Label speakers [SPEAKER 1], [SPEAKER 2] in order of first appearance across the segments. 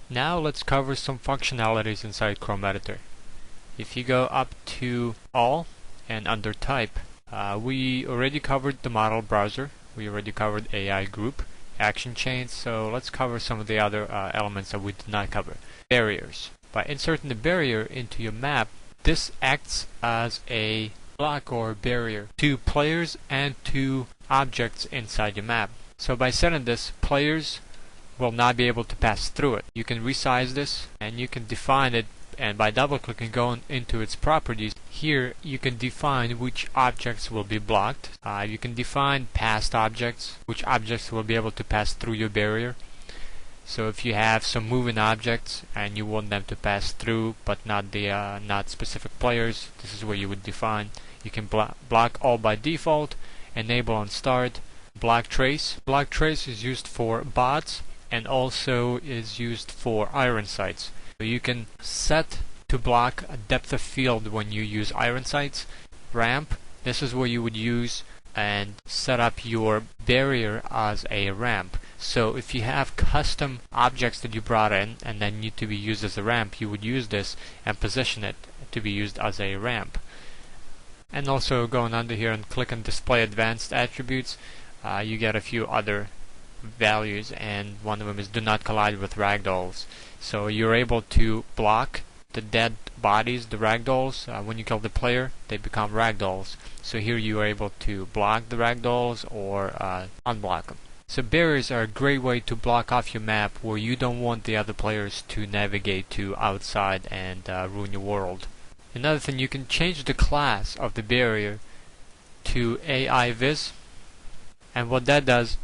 [SPEAKER 1] Now let's cover some functionalities inside ChromEditor. If you go up to All and under Type, we already covered the model browser, we already covered AI group, action chains, so let's cover some of the other elements that we did not cover. Barriers. By inserting the barrier into your map, this acts as a block or barrier to players and to objects inside your map. So by setting this, players will not be able to pass through it. You can resize this and you can define it, and by double clicking going into its properties, here you can define which objects will be blocked. You can define past objects, which objects will be able to pass through your barrier. So if you have some moving objects and you want them to pass through but not the not specific players, this is where you would define. You can block all by default, enable on start, block trace. Block trace is used for bots and also is used for iron sights. So you can set to block a depth of field when you use iron sights. Ramp, this is where you would use and set up your barrier as a ramp. So if you have custom objects that you brought in and then need to be used as a ramp, you would use this and position it to be used as a ramp. And also going under here and click on display advanced attributes, you get a few other values, and one of them is do not collide with ragdolls. So you're able to block the dead bodies, the ragdolls. When you kill the player, they become ragdolls. So here you are able to block the ragdolls or unblock them. So barriers are a great way to block off your map where you don't want the other players to navigate to outside and ruin your world. Another thing, you can change the class of the barrier to AI Viz, and what that does,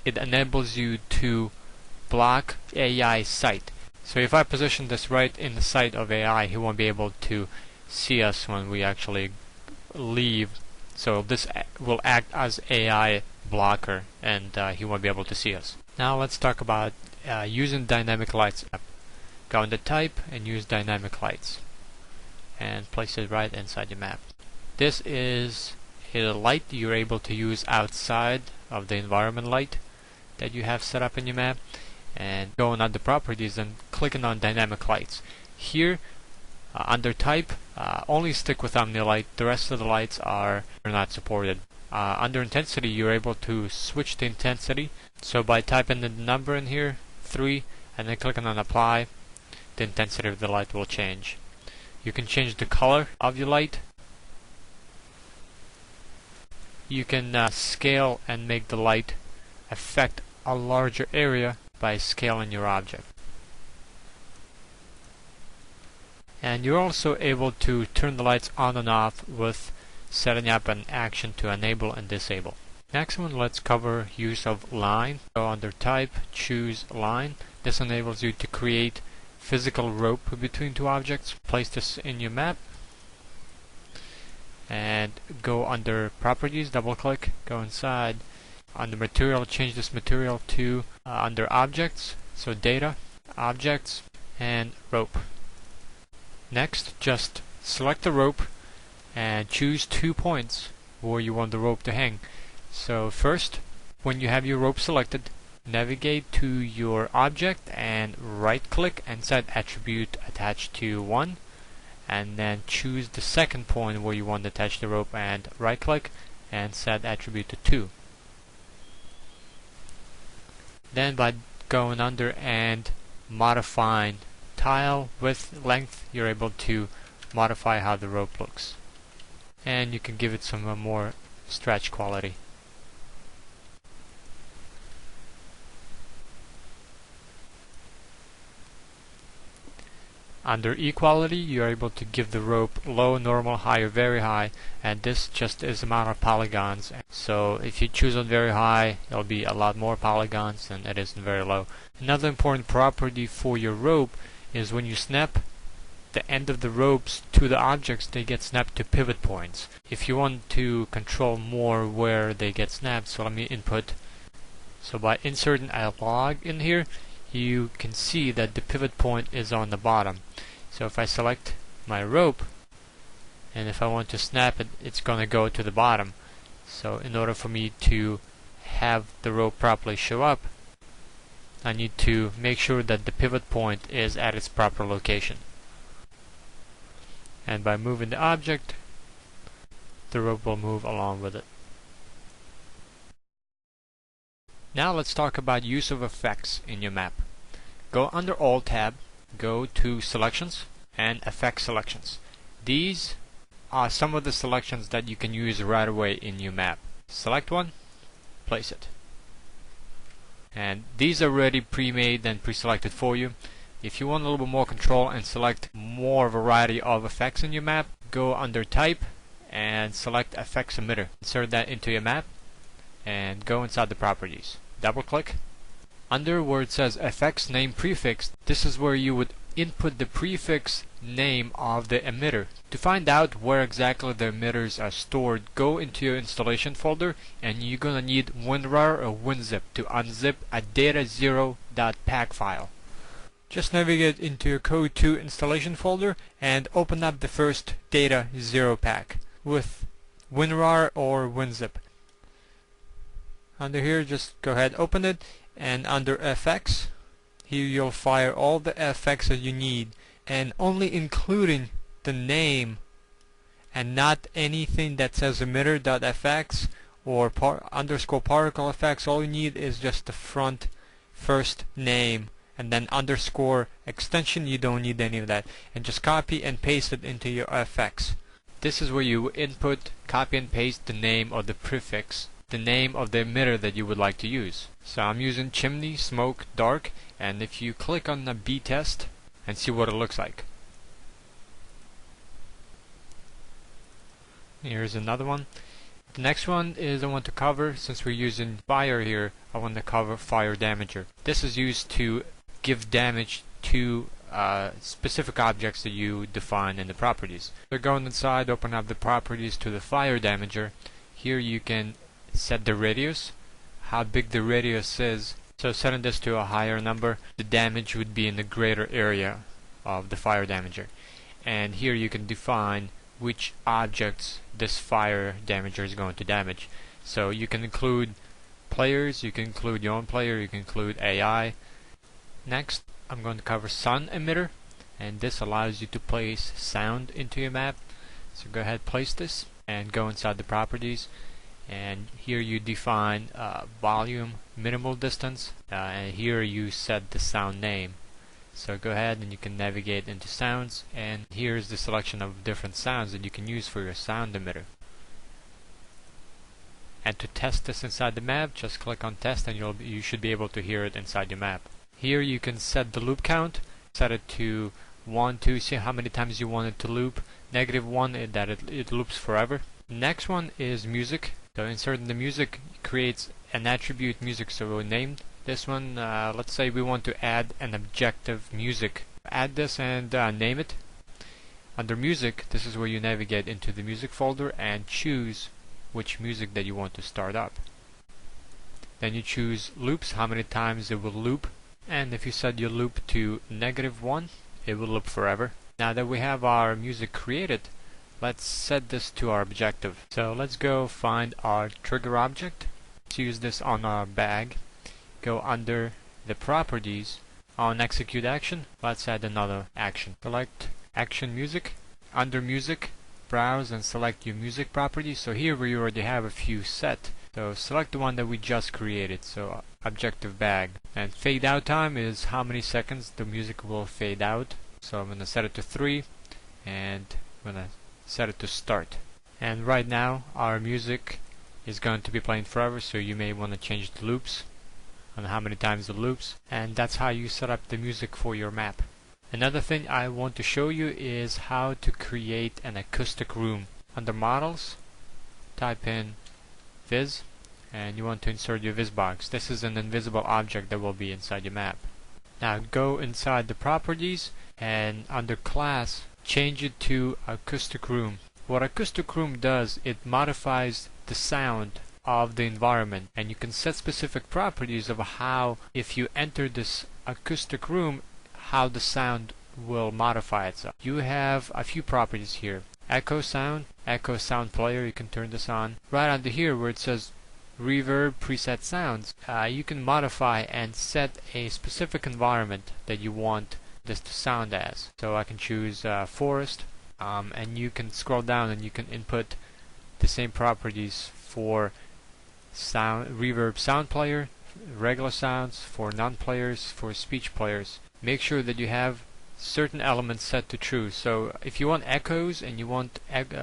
[SPEAKER 1] it enables you to block AI sight. So if I position this right in the sight of AI, he won't be able to see us when we actually leave. So this will act as AI blocker, and he won't be able to see us. Now let's talk about using dynamic lights. Go into type and use dynamic lights and place it right inside your map. This is a light you're able to use outside of the environment light that you have set up in your map, and going under properties and clicking on dynamic lights. Here under type, only stick with OmniLight, the rest of the lights are not supported. Under intensity, you're able to switch the intensity. So by typing the number in here, 3, and then clicking on apply, the intensity of the light will change. You can change the color of your light. You can scale and make the light affect a larger area by scaling your object. And you're also able to turn the lights on and off with setting up an action to enable and disable. Next one, let's cover use of line. Go under type, choose line. This enables you to create physical rope between two objects. Place this in your map and go under properties, double click, go inside. Under material, change this material to under objects, so data, objects, and rope. Next, just select the rope and choose 2 points where you want the rope to hang. So first, when you have your rope selected, navigate to your object and right click and set attribute attached to 1, and then choose the second point where you want to attach the rope and right click and set attribute to 2. Then by going under and modifying tile width, length, you're able to modify how the rope looks, and you can give it some more stretch quality. Under equality, you're able to give the rope low, normal, high, or very high, and this just is the amount of polygons. So if you choose on very high, it'll be a lot more polygons than it is in very low. Another important property for your rope is when you snap the end of the ropes to the objects, they get snapped to pivot points. If you want to control more where they get snapped, so let me input. So by inserting a log in here, you can see that the pivot point is on the bottom. So if I select my rope, and if I want to snap it, it's going to go to the bottom. So in order for me to have the rope properly show up, I need to make sure that the pivot point is at its proper location. And by moving the object, the rope will move along with it. Now let's talk about use of effects in your map. Go under All tab, go to Selections and Effect Selections. These are some of the selections that you can use right away in your map. Select one, place it. And these are already pre-made and pre-selected for you. If you want a little bit more control and select more variety of effects in your map, go under Type and select Effects Emitter. Insert that into your map and go inside the properties. Double click. Under where it says Effects Name Prefix, this is where you would input the prefix name of the emitter. To find out where exactly the emitters are stored, go into your installation folder and you're gonna need WinRAR or WinZip to unzip a data0.pack file. Just navigate into your Code 2 installation folder and open up the first data0 pack with WinRAR or WinZip. Under here, just go ahead, open it, and under FX, here you'll fire all the FX that you need, and only including the name and not anything that says emitter.fx or underscore particle effects. All you need is just the first name, and then underscore extension. You don't need any of that, and just copy and paste it into your FX. This is where you input, copy and paste the name or the prefix, the name of the emitter that you would like to use. So I'm using chimney, smoke, dark, and if you click on the B test and see what it looks like. Here's another one. The next one is I want to cover, since we're using fire here, I want to cover fire damager. This is used to give damage to specific objects that you define in the properties. So going inside, open up the properties to the fire damager. Here you can set the radius, how big the radius is. So setting this to a higher number, the damage would be in the greater area of the fire damager. And here you can define which objects this fire damager is going to damage. So you can include players, you can include your own player, you can include AI. Next, I'm going to cover sun emitter, and this allows you to place sound into your map. So go ahead, place this, and go inside the properties. And here you define volume, minimal distance, and here you set the sound name. So go ahead and you can navigate into sounds, and here's the selection of different sounds that you can use for your sound emitter. And to test this inside the map, just click on test and you should be able to hear it inside your map. Here you can set the loop count, set it to 1, 2, see how many times you want it to loop. -1 that it loops forever. Next one is music. So inserting the music creates an attribute music, so we'll name this one, let's say we want to add an objective music. Add this and name it. Under music, this is where you navigate into the music folder and choose which music that you want to start up. Then you choose loops, how many times it will loop, and if you set your loop to -1, it will loop forever. Now that we have our music created, let's set this to our objective. So let's go find our trigger object. Let's use this on our bag. Go under the properties. On execute action, let's add another action. Select action music. Under music, browse and select your music property. So here we already have a few set. So select the one that we just created. So objective bag. And fade out time is how many seconds the music will fade out. So I'm going to set it to 3 and I'm going to set it to start. And right now our music is going to be playing forever, so you may want to change the loops on how many times it loops, and that's how you set up the music for your map. Another thing I want to show you is how to create an acoustic room. Under models, type in viz, and you want to insert your viz box. This is an invisible object that will be inside your map. Now go inside the properties and under class change it to acoustic room. What acoustic room does, it modifies the sound of the environment, and you can set specific properties of how, if you enter this acoustic room, how the sound will modify itself. You have a few properties here. Echo sound player, you can turn this on. Right under here where it says reverb preset sounds, you can modify and set a specific environment that you want this to sound as. So I can choose forest, and you can scroll down and you can input the same properties for reverb sound player, regular sounds, for non-players, for speech players. Make sure that you have certain elements set to true. So if you want echoes and you want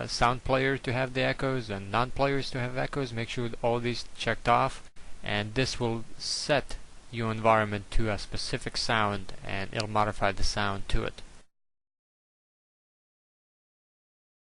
[SPEAKER 1] sound player to have the echoes and non-players to have echoes, make sure all these checked off, and this will set your environment to a specific sound and it'll modify the sound to it.